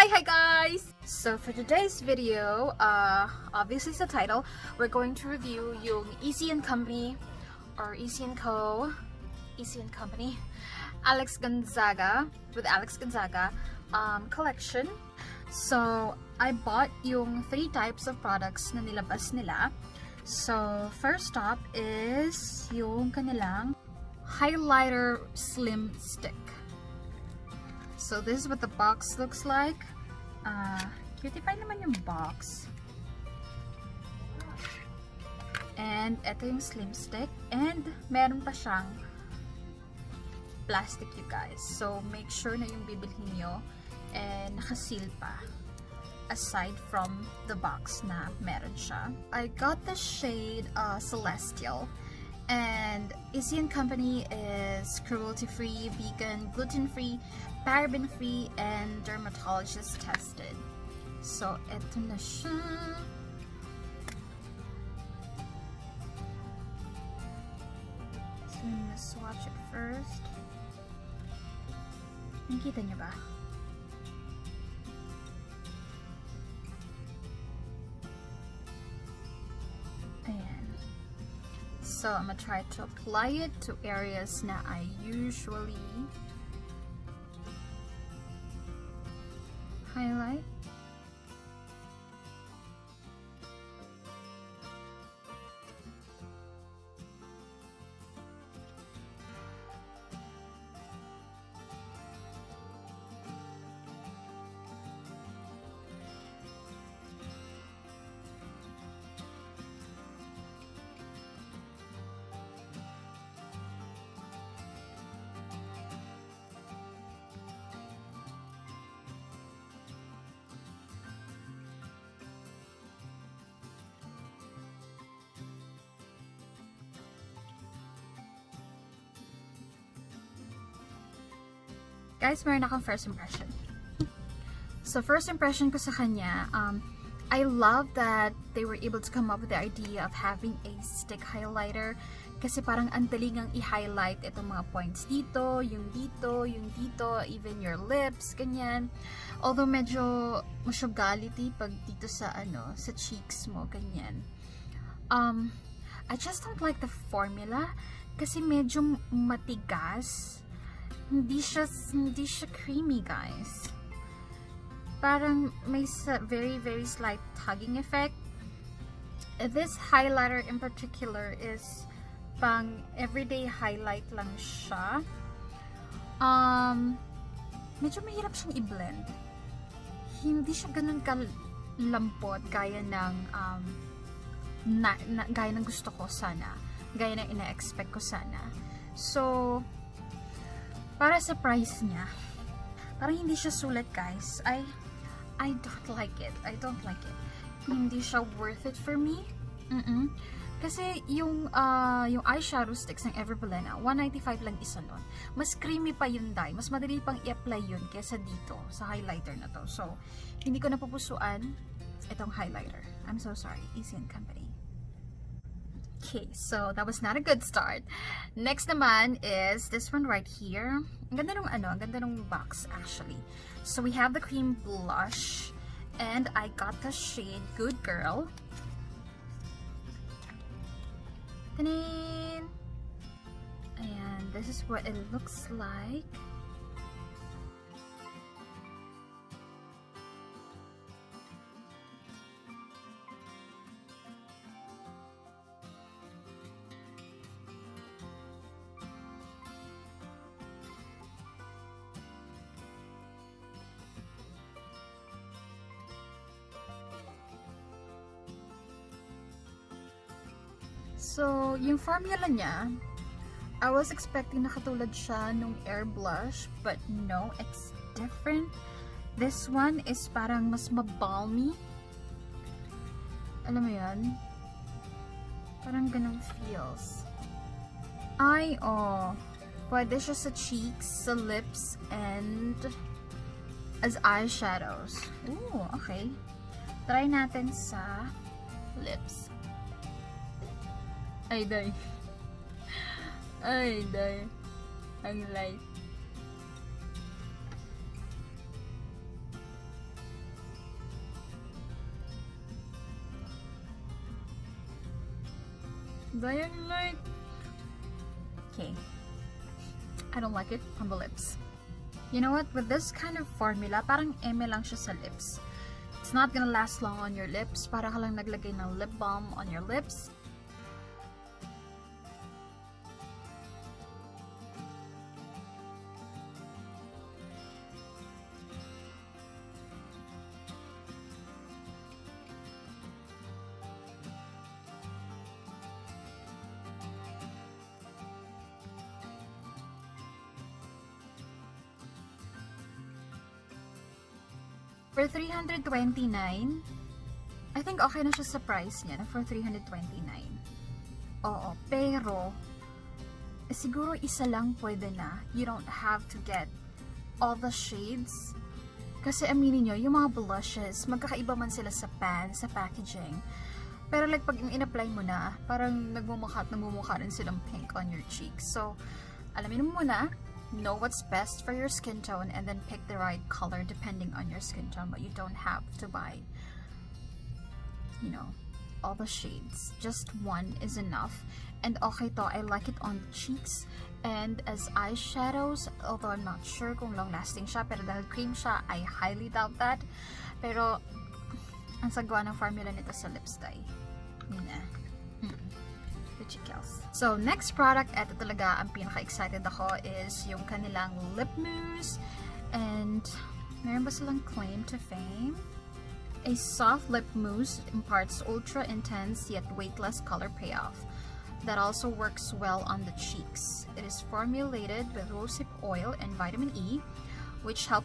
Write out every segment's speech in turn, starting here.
Hi guys! So for today's video, obviously sa title, we're going to review yung Issy and Company or Issy and Co. Issy and Company Alex Gonzaga collection. So I bought yung 3 types of products na nilabas nila. So first up is yung kanilang highlighter slim stick. So this is what the box looks like. Cutie pie naman yung box. And ito yung slim stick. And meron pa siyang plastic, you guys. So make sure na yung bibilhin nyo nakaseal pa. Aside from the box na meron siya. I got the shade Celestial. And Issy and Company is cruelty-free, vegan, gluten-free, paraben-free, and dermatologist tested. So, eto na siya. So, I'm gonna swatch it first. Nakikita niyo ba? Ayan. So, I'm gonna try to apply it to areas na I usually highlight. Guys, meron akong first impression. So, first impression ko sa kanya, I love that they were able to come up with the idea of having a stick highlighter. Kasi parang ang dalingang i-highlight itong mga points dito, yung dito, even your lips, ganyan. Although medyo masyogality pag dito sa sa cheeks mo, ganyan. I just don't like the formula kasi medyo matigas. Hindi siya creamy, guys. Parang may very slight tugging effect. This highlighter in particular is pang everyday highlight lang siya. Medyo mahirap siyang i-blend. Hindi siya ganun kalampot gaya ng gaya ng gusto ko sana. Gaya ng ina-expect ko sana. So, para sa price niya, parang hindi siya sulit, guys. I don't like it. Hindi siya worth it for me. Kasi yung eyeshadow sticks ng Everbalena, $195 lang isa nun. Mas creamy pa yung dye. Mas madali pang i-apply yun kesa dito sa highlighter na to. So, hindi ko napupusuan itong highlighter. I'm so sorry, Issy and Company. Okay, so that was not a good start. Next naman is this one right here. Ang ganda nung box actually. So we have the cream blush and I got the shade Good Girl. Ta-da! And this is what it looks like. So, yung formula niya, I was expecting na katulad siya nung air blush, but no, it's different. This one is parang mas mabalmy. Alam mo yan? Parang ganun feels. Pwede siya sa cheeks, sa lips, and as eyeshadows. Ooh, okay. Try natin sa lips. Ay, day. Ang light. Dying Light. Okay. I don't like it on the lips. You know what? With this kind of formula, parang eme lang siya sa lips. It's not gonna last long on your lips. Para ka lang naglagay ng lip balm on your lips. For 329, I think okay na siya sa price niya for 329. Oo, pero siguro isa lang pwede na. You don't have to get all the shades. Kasi aminin nyo, yung mga blushes, magkakaiba man sila sa sa packaging. Pero like pag in-apply mo na, parang nagmumukha rin silang pink on your cheeks. So, alamin mo muna, know what's best for your skin tone and then pick the right color depending on your skin tone. But you don't have to buy, you know, all the shades. Just one is enough. And okay to, I like it on the cheeks and as eyeshadows, although I'm not sure kung long lasting siya, pero dahil cream siya, I highly doubt that. Pero ang sagwa ng formula nito sa lips dye. Yun na. So, next product, eto talaga ang pinaka-excited ako is yung kanilang lip mousse. And, meron ba silang claim to fame? A soft lip mousse imparts ultra-intense yet weightless color payoff that also works well on the cheeks. It is formulated with rosehip oil and vitamin E, which help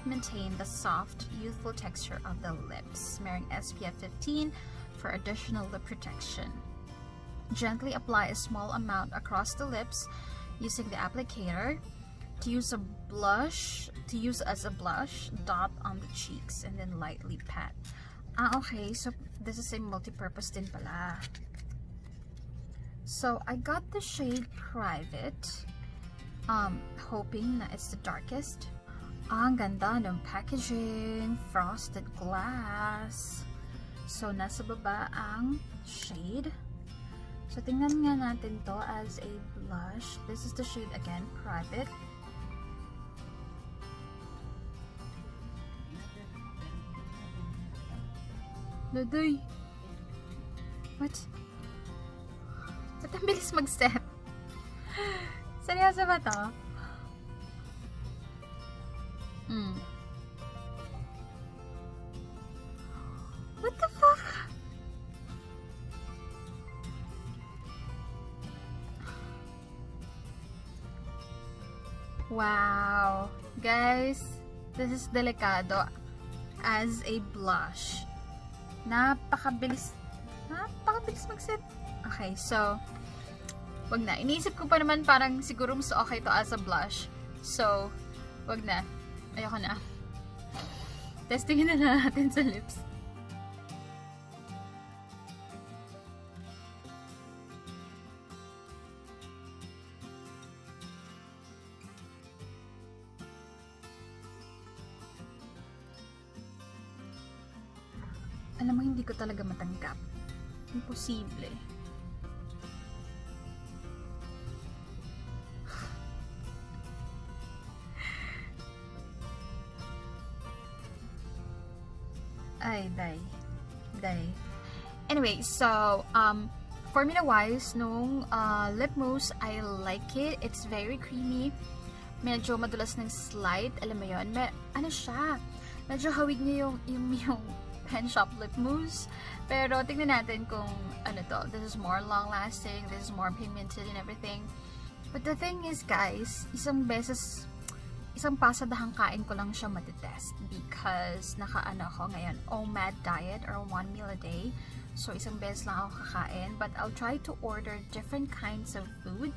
maintain the soft, youthful texture of the lips. Merong SPF 15 for additional lip protection. Gently apply a small amount across the lips using the applicator. To use as a blush, dot on the cheeks and then lightly pat. Okay, so this is a multi-purpose din pala. So I got the shade Private, hoping na it's the darkest. Ang ganda ng packaging, frosted glass. So nasa baba ang shade. So, tingnan nga natin to as a blush. This is the shade again, Private. Daday! What? Ba't ang bilis mag-set? Seryoso ba to? What the fuck? Wow! Guys, this is delikado as a blush. Napakabilis mag-set. Okay, so, wag na. Iniisip ko pa naman parang siguro mas okay to as a blush. So, wag na. Ayoko na. Testingin na natin sa lips. Alam mo, hindi ko talaga matanggap. Imposible. Ay, day. Anyway, so, formula-wise, nung lip mousse, I like it. It's very creamy. Medyo madulas ng slight. Alam mo yun? Ano siya? Medyo hawig niya yung pen shop lip mousse. Pero tingnan natin kung ano to. This is more long lasting. This is more pigmented and everything. But the thing is, guys, isang pasadahang kain ko lang siya matitest because naka-ano ako ngayon, OMAD diet or 1 meal a day. So isang beses lang ako kakain. But I'll try to order different kinds of food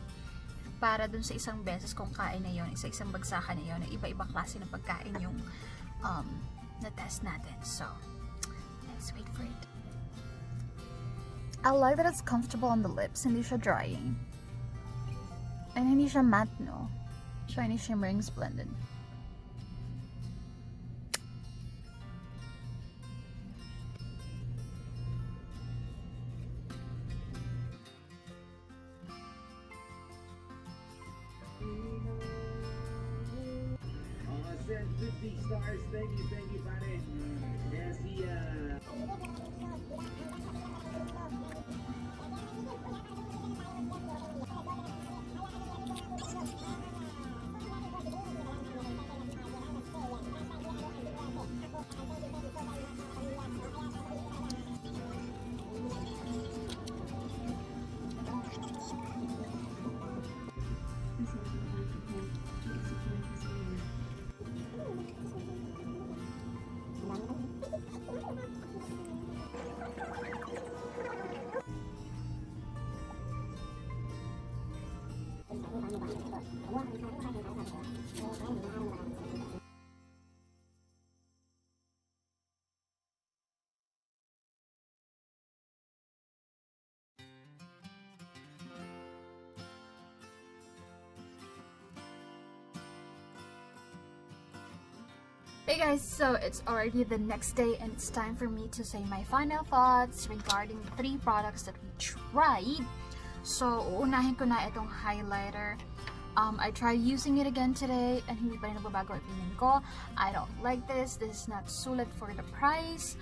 para dun sa isang beses kong kain na yun, isang bagsakan na yun, na iba-ibang klase ng pagkain yung na-test natin. So, let's wait for it. I like that it's comfortable on the lips. Hindi siya drying. And hindi siya matte, no? Shiny, shimmering, splendid. 50 stars. Thank you, pare. Kaya si, Hey guys, so it's already the next day and it's time for me to say my final thoughts regarding the 3 products that we tried. So, uunahin ko na itong highlighter. I tried using it again today and hindi pa rin nagbabago opinion ko. I don't like this. This is not sulit for the price.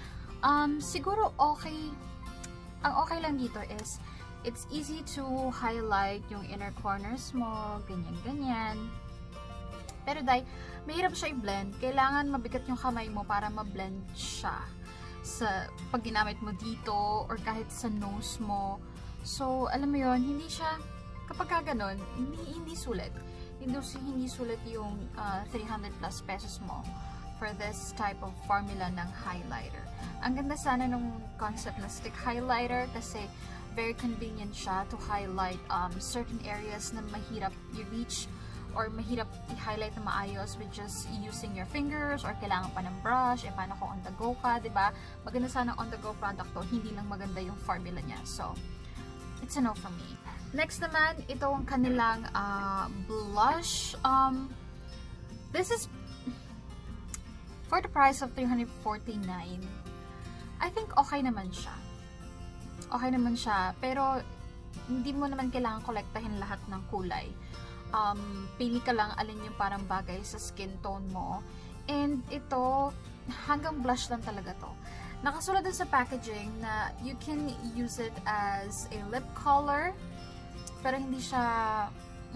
Siguro okay. Ang okay lang dito is it's easy to highlight yung inner corners mo, ganyan-ganyan. Pero dahil mahirap siya i-blend, kailangan mabigat yung kamay mo para ma-blend siya sa pag ginamit mo dito or kahit sa nose mo. So, alam mo yon, hindi siya, kapag ka ganun, hindi sulit. Hindi sulit yung 300 plus pesos mo for this type of formula ng highlighter. Ang ganda sana nung concept na stick highlighter kasi very convenient siya to highlight certain areas na mahirap i-reach or mahirap i-highlight na maayos with just using your fingers or kailangan pa ng brush, paano kung on the go ka, diba? Maganda sana on the go product to, hindi lang maganda yung formula niya. So, it's a no for me. Next naman, ito ang kanilang blush. This is for the price of 349. I think okay naman siya. Okay naman siya, pero hindi mo naman kailangan kolektahin lahat ng kulay. Pili ka lang alin yung parang bagay sa skin tone mo. And ito, hanggang blush lang talaga to. Nakasulat din sa packaging na you can use it as a lip color, pero hindi siya,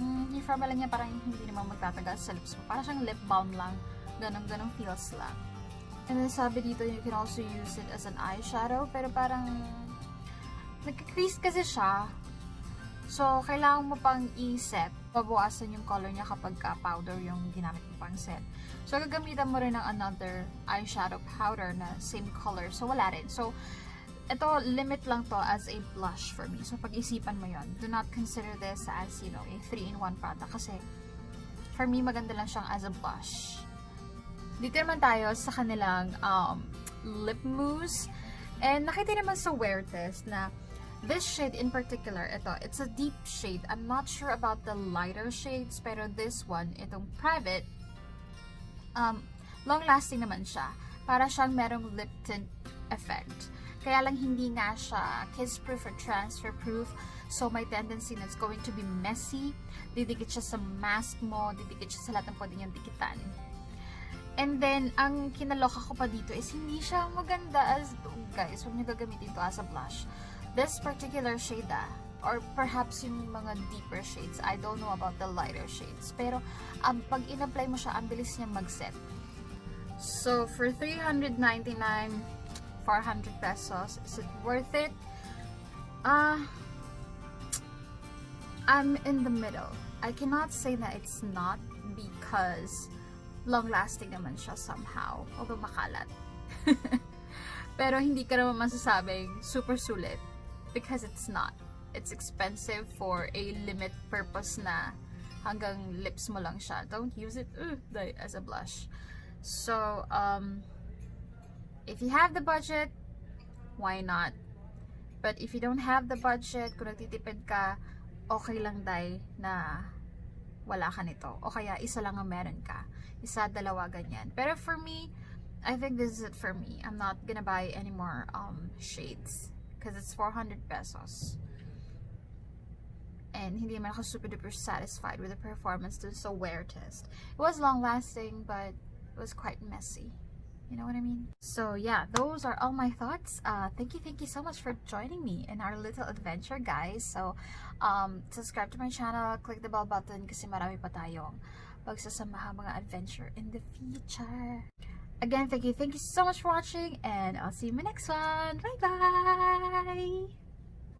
yung formula niya parang hindi naman magtatagal sa lips mo. Parang siyang lip balm lang. Ganong feels lang. And then sabi dito, you can also use it as an eyeshadow, pero parang nagka-crease kasi siya. So, kailangan mo pang i-set. Babawasan yung color niya kapag powder yung ginamit mo pang set. So, gagamitan mo rin ng another eyeshadow powder na same color. So, wala rin. So, ito, limit lang to as a blush for me. So, pag-isipan mo yon. Do not consider this as, you know, a 3-in-1 product. Kasi, for me, maganda lang siyang as a blush. Dito naman tayo sa kanilang lip mousse. And nakita naman sa Weartest na this shade in particular, it's a deep shade. I'm not sure about the lighter shades, pero this one, itong private, long-lasting naman siya. Para siyang merong lip tint effect. Kaya lang hindi nga siya kiss-proof or transfer-proof. So, may tendency na it's going to be messy. Didikit siya sa mask mo, didikit siya sa lahat ng pwede niyang dikitan. And then, ang kinaloka ko pa dito is hindi siya maganda as, guys, huwag niyo gagamitin ito as a blush. This particular shade or perhaps yung mga deeper shades, I don't know about the lighter shades, pero pag in-apply mo siya, ang bilis niya mag-set. So, for 399, 400 pesos, is it worth it? I'm in the middle. I cannot say that it's not because long-lasting naman siya somehow, although makalat. Pero hindi ka naman masasabing super sulit. Because it's not. It's expensive for a limit purpose na hanggang lips mo lang siya. Don't use it as a blush. So, if you have the budget, why not? But if you don't have the budget, kung nagtitipid ka, okay lang na wala ka nito. O kaya isa lang ang meron ka. Isa, dalawa, ganyan. Pero for me, I think this is it for me. I'm not gonna buy any more shades. Because it's 400 pesos. And hindi naman ako super duper satisfied with the performance dun sa Weartest. It was long lasting, but It was quite messy. You know what I mean? So yeah, those are all my thoughts. Thank you so much for joining me in our little adventure, guys. So, subscribe to my channel, click the bell button kasi marami pa tayong pagsasamahan mga adventure in the future. Again, thank you so much for watching, and I'll see you in my next one. Bye bye!